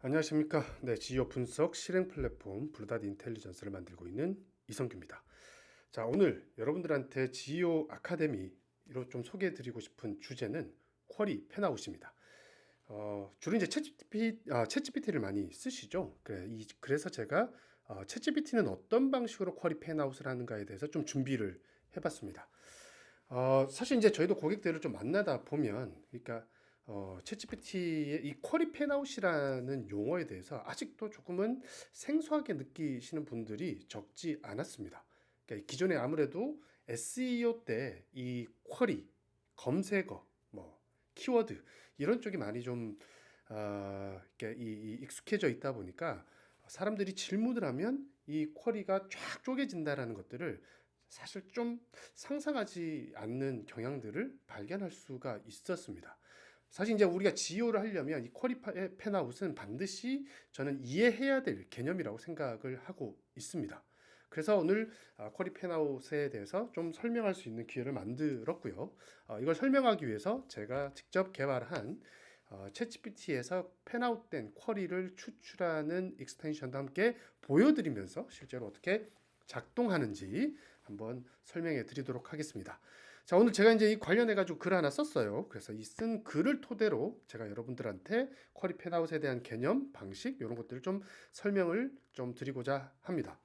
안녕하십니까. 네, 지오 분석 실행 플랫폼 블루닷 인텔리전스를 만들고 있는 이성규입니다. 자, 오늘 여러분들한테 지오 아카데미로 좀 소개해드리고 싶은 주제는 쿼리 펜아웃입니다. 주로 이제 챗GPT를 많이 쓰시죠. 그래서 제가 챗GPT는 어떤 방식으로 쿼리 펜아웃을 하는가에 대해서 좀 준비를 해봤습니다. 사실 이제 저희도 고객들을 좀 만나다 보면, 그러니까 챗GPT의 이 쿼리 펜아웃이라는 용어에 대해서 아직도 조금은 생소하게 느끼시는 분들이 적지 않았습니다. 그러니까 기존에 아무래도 SEO 때 이 쿼리, 검색어, 뭐 키워드 이런 쪽이 많이 좀 이렇게 익숙해져 있다 보니까 사람들이 질문을 하면 이 쿼리가 쫙 쪼개진다라는 것들을 사실 좀 상상하지 않는 경향들을 발견할 수가 있었습니다. 사실 이제 우리가 지오를 하려면 이 쿼리 펜아웃은 반드시 저는 이해해야 될 개념이라고 생각을 하고 있습니다. 그래서 오늘 쿼리 펜아웃에 대해서 좀 설명할 수 있는 기회를 만들었고요. 이걸 설명하기 위해서 제가 직접 개발한 챗GPT에서 펜아웃된 쿼리를 추출하는 익스텐션도 함께 보여드리면서 실제로 어떻게 작동하는지 한번 설명해 드리도록 하겠습니다. 자, 오늘 제가 이제 이 관련해 가지고 글 하나 썼어요. 그래서 이 쓴 글을 토대로 제가 여러분들한테 쿼리 펜아웃에 대한 개념, 방식 이런 것들을 좀 설명을 좀 드리고자 합니다.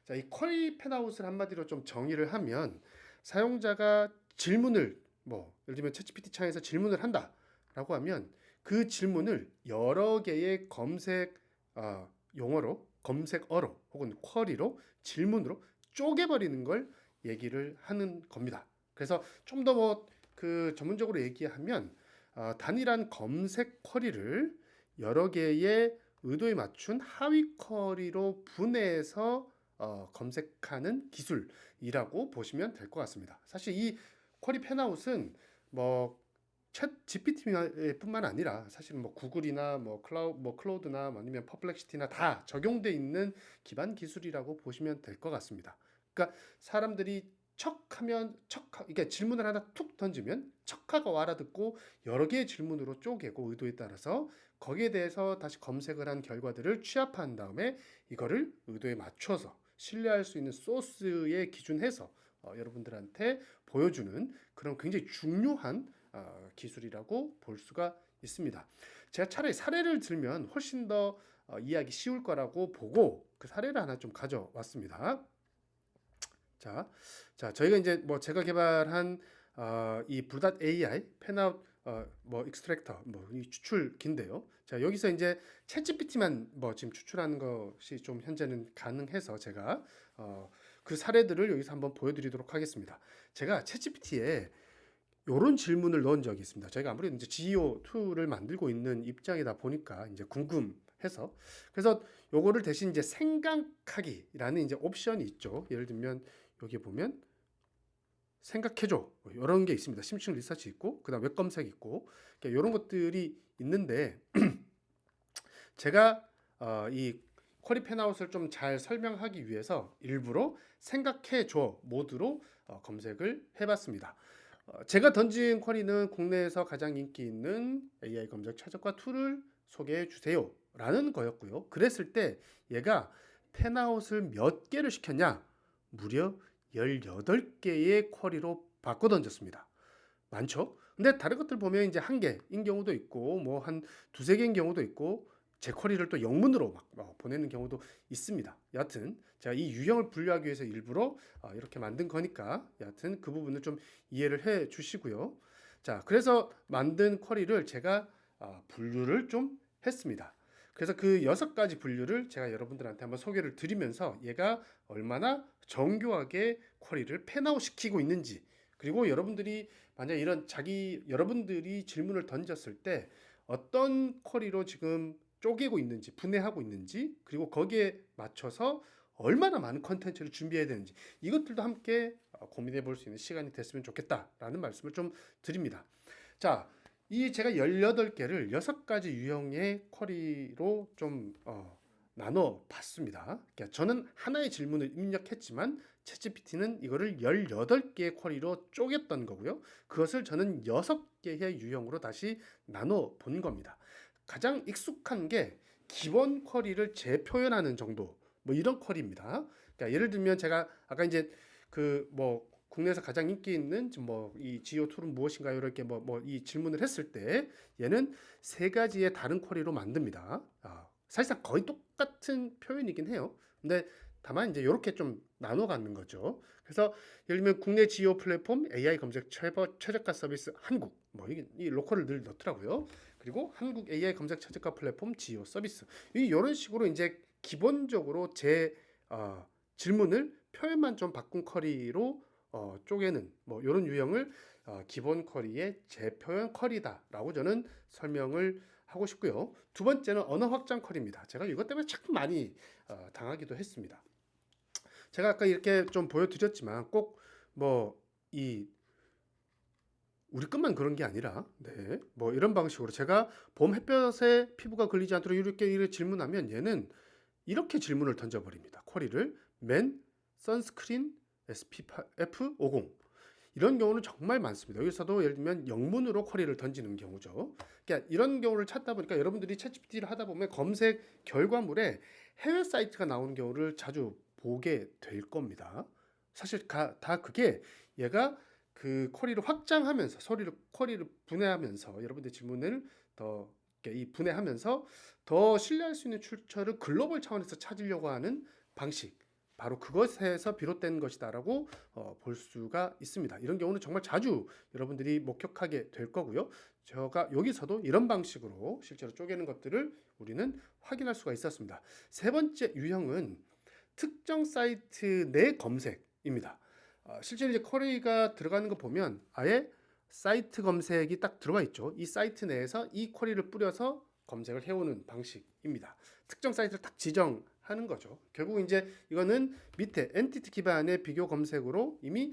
자, 이 쿼리 펜아웃을 한마디로 좀 정의를 하면 사용자가 질문을 예를 들면 챗GPT 창에서 질문을 한다라고 하면 그 질문을 여러 개의 검색 용어로 검색어로 혹은 쿼리로 질문으로 쪼개버리는 걸 얘기를 하는 겁니다. 그래서 좀 더 그 전문적으로 얘기하면 단일한 검색 쿼리를 여러 개의 의도에 맞춘 하위 쿼리로 분해해서 검색하는 기술이라고 보시면 될 것 같습니다. 사실 이 쿼리 펜아웃은 챗 GPT뿐만 아니라 사실 구글이나 클로드나 아니면 퍼플렉시티나 다 적용돼 있는 기반 기술이라고 보시면 될 것 같습니다. 그러니까 사람들이 그러니까 질문을 하나 툭 던지면 척하고 알아듣고 여러 개의 질문으로 쪼개고 의도에 따라서 거기에 대해서 다시 검색을 한 결과들을 취합한 다음에 이거를 의도에 맞춰서 신뢰할 수 있는 소스에 기준해서 여러분들한테 보여주는 그런 굉장히 중요한 기술이라고 볼 수가 있습니다. 제가 차라리 사례를 들면 훨씬 더 이해하기 쉬울 거라고 보고 그 사례를 하나 좀 가져왔습니다. 자, 저희가 이제 제가 개발한 이 블닷 AI 펜아웃 익스트랙터 이 추출기인데요. 자, 여기서 이제 챗GPT만 지금 추출하는 것이 좀 현재는 가능해서 제가 그 사례들을 여기서 한번 보여드리도록 하겠습니다. 제가 챗GPT에 요런 질문을 넣은 적이 있습니다. 저희가 아무래도 이제 GEO2를 만들고 있는 입장이다 보니까 이제 궁금해서 그래서 요거를 대신 이제 생각하기라는 이제 옵션이 있죠. 예를 들면 여기 보면 생각해줘 이런 게 있습니다. 심층 리서치 있고 그다음 웹 검색 있고 이런 것들이 있는데 제가 이 쿼리 펜아웃을 좀 잘 설명하기 위해서 일부러 생각해줘 모드로 검색을 해봤습니다. 제가 던진 쿼리는 국내에서 가장 인기 있는 AI 검색 최저가 툴을 소개해 주세요 라는 거였고요. 그랬을 때 얘가 펜아웃을 몇 개를 시켰냐? 무려 18개의 쿼리로 바꿔 던졌습니다. 많죠? 근데 다른 것들 보면 이제 한 개인 경우도 있고 한 두세 개인 경우도 있고 제 쿼리를 또 영문으로 막 보내는 경우도 있습니다. 여하튼 제가 이 유형을 분류하기 위해서 일부러 이렇게 만든 거니까 여하튼 그 부분을 좀 이해를 해 주시고요. 자, 그래서 만든 쿼리를 제가 분류를 좀 했습니다. 그래서 그 6가지 분류를 제가 여러분들한테 한번 소개를 드리면서 얘가 얼마나 정교하게 쿼리를 펜아웃 시키고 있는지, 그리고 여러분들이 만약 여러분들이 질문을 던졌을 때 어떤 쿼리로 지금 쪼개고 있는지, 분해하고 있는지, 그리고 거기에 맞춰서 얼마나 많은 컨텐츠를 준비해야 되는지 이것들도 함께 고민해 볼 수 있는 시간이 됐으면 좋겠다라는 말씀을 좀 드립니다. 자, 이 제가 18개를 6가지 유형의 쿼리로 좀 나눠 봤습니다. 그러니까 저는 하나의 질문을 입력했지만 챗GPT는 이거를 18개의 쿼리로 쪼갰던 거고요. 그것을 저는 6개의 유형으로 다시 나눠 본 겁니다. 가장 익숙한 게 기본 쿼리를 재표현하는 정도 뭐 이런 쿼리입니다. 그러니까 예를 들면 제가 아까 이제 그 뭐 국내에서 가장 인기 있는 뭐 이 지오 툴은 무엇인가요? 이렇게 뭐 이 질문을 했을 때 얘는 세 가지의 다른 쿼리로 만듭니다. 사실상 거의 똑같은 표현이긴 해요. 근데 다만 이제 이렇게 좀 나눠 갖는 거죠. 그래서 예를 들면 국내 지오 플랫폼 AI 검색 최저가 서비스 한국 뭐 이게 이 로컬을 늘 넣더라고요. 그리고 한국 AI 검색 최저가 플랫폼 지오 서비스 이런 식으로 이제 기본적으로 제 질문을 표현만 좀 바꾼 쿼리로 쪼개는 뭐 이런 유형을 기본 쿼리의 재표현 쿼리다라고 저는 설명을 하고 싶고요. 두 번째는 언어 확장 쿼리입니다. 제가 이것 때문에 참 많이 당하기도 했습니다. 제가 아까 이렇게 좀 보여드렸지만 꼭 뭐 이 우리 것만 그런 게 아니라 뭐 이런 방식으로 제가 봄 햇볕에 피부가 걸리지 않도록 이렇게 질문하면 얘는 이렇게 질문을 던져버립니다. 쿼리를 맨 선스크린 SPF50 이런 경우는 정말 많습니다. 여기서도 예를 들면 영문으로 쿼리를 던지는 경우죠. 그러니까 이런 경우를 찾다 보니까 여러분들이 챗GPT를 하다 보면 검색 결과물에 해외 사이트가 나오는 경우를 자주 보게 될 겁니다. 사실 다 그게 얘가 그 쿼리를 확장하면서 쿼리를 분해하면서 여러분들 질문을 더 분해하면서 더 신뢰할 수 있는 출처를 글로벌 차원에서 찾으려고 하는 방식 바로 그것에서 비롯된 것이다라고 볼 수가 있습니다. 이런 경우는 정말 자주 여러분들이 목격하게 될 거고요. 제가 여기서도 이런 방식으로 실제로 쪼개는 것들을 우리는 확인할 수가 있었습니다. 세 번째 유형은 특정 사이트 내 검색입니다. 실제로 이제 쿼리가 들어가는 거 보면 아예 사이트 검색이 딱 들어가 있죠. 이 사이트 내에서 이 쿼리를 뿌려서 검색을 해오는 방식입니다. 특정 사이트를 딱 지정하는 거죠. 결국 이제 이거는 밑에 엔티티 기반의 비교 검색으로 이미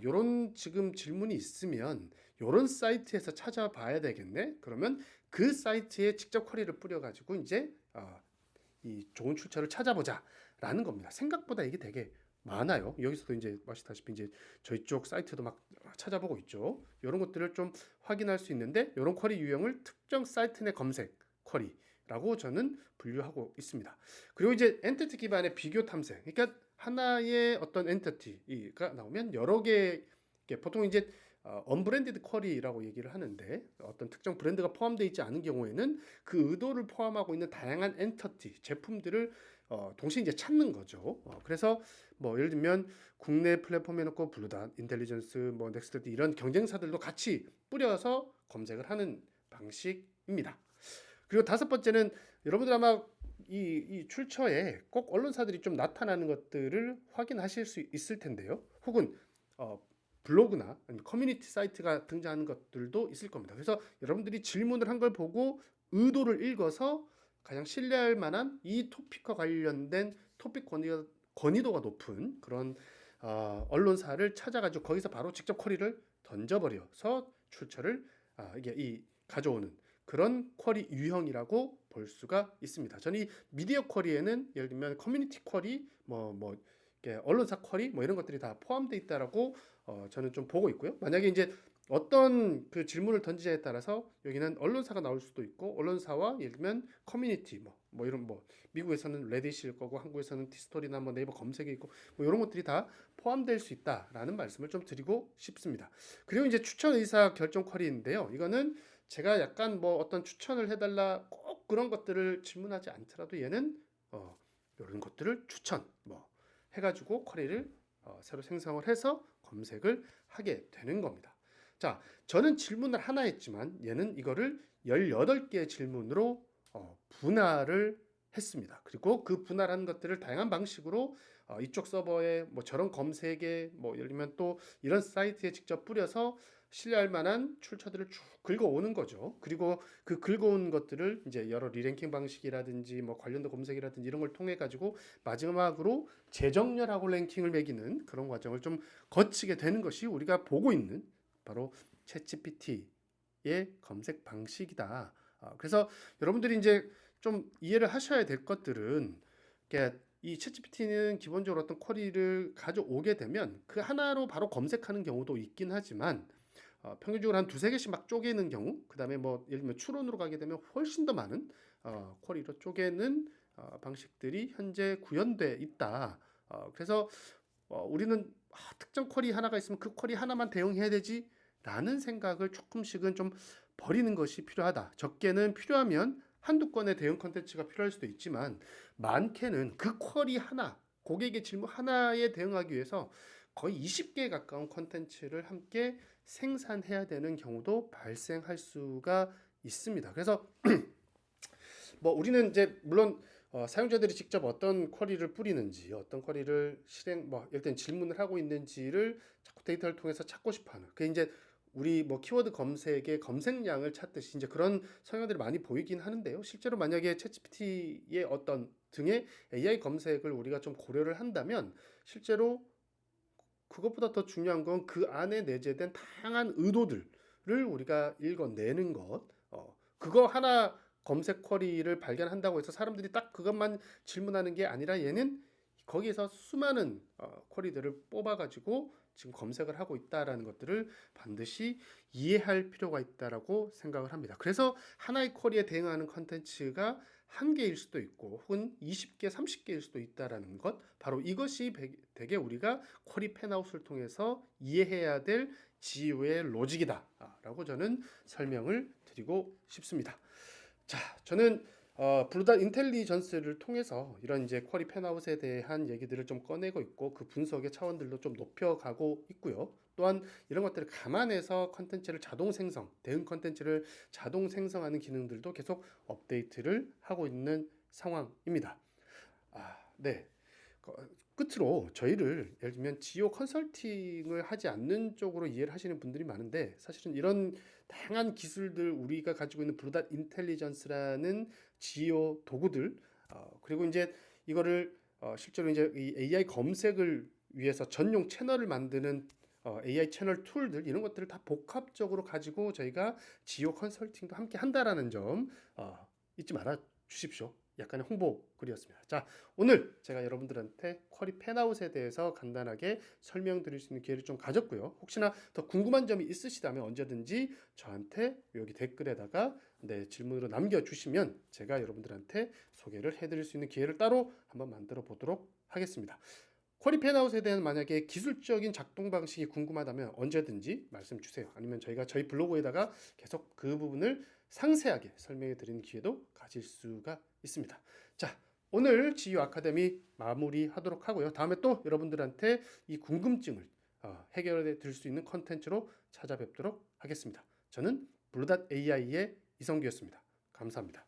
요런 지금 질문이 있으면 요런 사이트에서 찾아봐야 되겠네. 그러면 그 사이트에 직접 쿼리를 뿌려가지고 이제 이 좋은 출처를 찾아보자라는 겁니다. 생각보다 이게 되게 많아요. 여기서도 이제 보시다시피 이제 저희 쪽 사이트도 막 찾아보고 있죠. 이런 것들을 좀 확인할 수 있는데 이런 쿼리 유형을 특정 사이트 내 검색 쿼리라고 저는 분류하고 있습니다. 그리고 이제 엔티티 기반의 비교 탐색. 그러니까 하나의 어떤 엔티티가 나오면 여러 개 보통 이제 언브랜디드 쿼리라고 얘기를 하는데 어떤 특정 브랜드가 포함되어 있지 않은 경우에는 그 의도를 포함하고 있는 다양한 엔티티 제품들을 동시에 이제 찾는 거죠. 그래서 뭐 예를 들면 국내 플랫폼에 놓고 블루닷, 인텔리전스, 뭐 넥스트 이런 경쟁사들도 같이 뿌려서 검색을 하는 방식입니다. 그리고 다섯 번째는 여러분들 아마 이 출처에 꼭 언론사들이 좀 나타나는 것들을 확인하실 수 있을 텐데요. 혹은 블로그나 아니면 커뮤니티 사이트가 등장하는 것들도 있을 겁니다. 그래서 여러분들이 질문을 한 걸 보고 의도를 읽어서 가장 신뢰할 만한 이 토픽과 관련된 토픽 권위도가 높은 그런 언론사를 찾아가지고 거기서 바로 직접 쿼리를 던져버려서 출처를 가져오는 그런 쿼리 유형이라고 볼 수가 있습니다. 저는 이 미디어 쿼리에는 예를 들면 커뮤니티 쿼리, 언론사 쿼리 뭐 이런 것들이 다 포함되어 있다라고 저는 좀 보고 있고요. 만약에 이제 어떤 그 질문을 던지자에 따라서 여기는 언론사가 나올 수도 있고 언론사와 예를 들면 커뮤니티 뭐 이런 미국에서는 레딧일 거고 한국에서는 티스토리나 뭐 네이버 검색에 있고 뭐 이런 것들이 다 포함될 수 있다라는 말씀을 좀 드리고 싶습니다. 그리고 이제 추천 의사 결정 쿼리인데요. 이거는 제가 약간 뭐 어떤 추천을 해달라 꼭 그런 것들을 질문하지 않더라도 얘는 이런 것들을 추천 해가지고 쿼리를 새로 생성을 해서 검색을 하게 되는 겁니다. 자, 저는 질문을 하나 했지만 얘는 이거를 18개의 질문으로 분할을 했습니다. 그리고 그 분할한 것들을 다양한 방식으로 이쪽 서버에 뭐 저런 검색에 예를 들면 또 이런 사이트에 직접 뿌려서 신뢰할 만한 출처들을 쭉 긁어오는 거죠. 그리고 그 긁어온 것들을 이제 여러 리랭킹 방식이라든지 뭐 관련된 검색이라든지 이런 걸 통해 가지고 마지막으로 재정렬하고 랭킹을 매기는 그런 과정을 좀 거치게 되는 것이 우리가 보고 있는 바로 챗GPT의 검색 방식이다. 그래서 여러분들이 이제 좀 이해를 하셔야 될 것들은 이 챗GPT는 기본적으로 어떤 쿼리를 가져오게 되면 그 하나로 바로 검색하는 경우도 있긴 하지만 평균적으로 한 두세 개씩 막 쪼개는 경우, 그 다음에 뭐 예를 들면 추론으로 가게 되면 훨씬 더 많은 쿼리로 쪼개는 방식들이 현재 구현돼 있다. 그래서 우리는 특정 쿼리 하나가 있으면 그 쿼리 하나만 대응해야 되지라는 생각을 조금씩은 좀 버리는 것이 필요하다. 적게는 필요하면 한두 건의 대응 컨텐츠가 필요할 수도 있지만 많게는 그 쿼리 하나, 고객의 질문 하나에 대응하기 위해서 거의 20개에 가까운 컨텐츠를 함께 생산해야 되는 경우도 발생할 수가 있습니다. 그래서 뭐 우리는 이제 물론 사용자들이 직접 어떤 쿼리를 뿌리는지, 어떤 쿼리를 일단 질문을 하고 있는지를 자꾸 데이터를 통해서 찾고 싶어하는. 그게 이제 우리 뭐 키워드 검색의 검색량을 찾듯이 이제 그런 성향들이 많이 보이긴 하는데요. 실제로 만약에 챗GPT의 어떤 등의 AI 검색을 우리가 좀 고려를 한다면 실제로 그것보다 더 중요한 건 그 안에 내재된 다양한 의도들을 우리가 읽어내는 것. 그거 하나 검색 쿼리를 발견한다고 해서 사람들이 딱 그것만 질문하는 게 아니라 얘는 거기에서 수많은 쿼리들을 뽑아가지고 지금 검색을 하고 있다라는 것들을 반드시 이해할 필요가 있다라고 생각을 합니다. 그래서 하나의 쿼리에 대응하는 컨텐츠가 한 개일 수도 있고 혹은 20개, 30개일 수도 있다라는 것, 바로 이것이 되게 우리가 쿼리 펜아웃을 통해서 이해해야 될 GU의 로직이다라고 저는 설명을 드리고 싶습니다. 자, 저는 블루닷 인텔리전스를 통해서 이런 이제 쿼리 펜아웃에 대한 얘기들을 좀 꺼내고 있고 그 분석의 차원들도 좀 높여가고 있고요. 또한 이런 것들을 감안해서 컨텐츠를 자동 생성, 대응 컨텐츠를 자동 생성하는 기능들도 계속 업데이트를 하고 있는 상황입니다. 네. 끝으로 저희를 예를 들면 지오 컨설팅을 하지 않는 쪽으로 이해를 하시는 분들이 많은데 사실은 이런 다양한 기술들 우리가 가지고 있는 블루닷 인텔리전스라는 지오 도구들 그리고 이제 이거를 실제로 이제 이 AI 검색을 위해서 전용 채널을 만드는 AI 채널 툴들 이런 것들을 다 복합적으로 가지고 저희가 지오 컨설팅도 함께 한다라는 점 잊지 말아 주십시오. 약간의 홍보 글이었습니다. 자, 오늘 제가 여러분들한테 쿼리 펜아웃에 대해서 간단하게 설명드릴 수 있는 기회를 좀 가졌고요. 혹시나 더 궁금한 점이 있으시다면 언제든지 저한테 여기 댓글에다가 질문으로 남겨주시면 제가 여러분들한테 소개를 해드릴 수 있는 기회를 따로 한번 만들어 보도록 하겠습니다. 쿼리 펜아웃에 대한 만약에 기술적인 작동 방식이 궁금하다면 언제든지 말씀 주세요. 아니면 저희가 저희 블로그에다가 계속 그 부분을 상세하게 설명해 드리는 기회도 가질 수가 있습니다. 자, 오늘 GU 아카데미 마무리하도록 하고요. 다음에 또 여러분들한테 이 궁금증을 해결해 드릴 수 있는 컨텐츠로 찾아뵙도록 하겠습니다. 저는 블루닷 AI의 이성규였습니다. 감사합니다.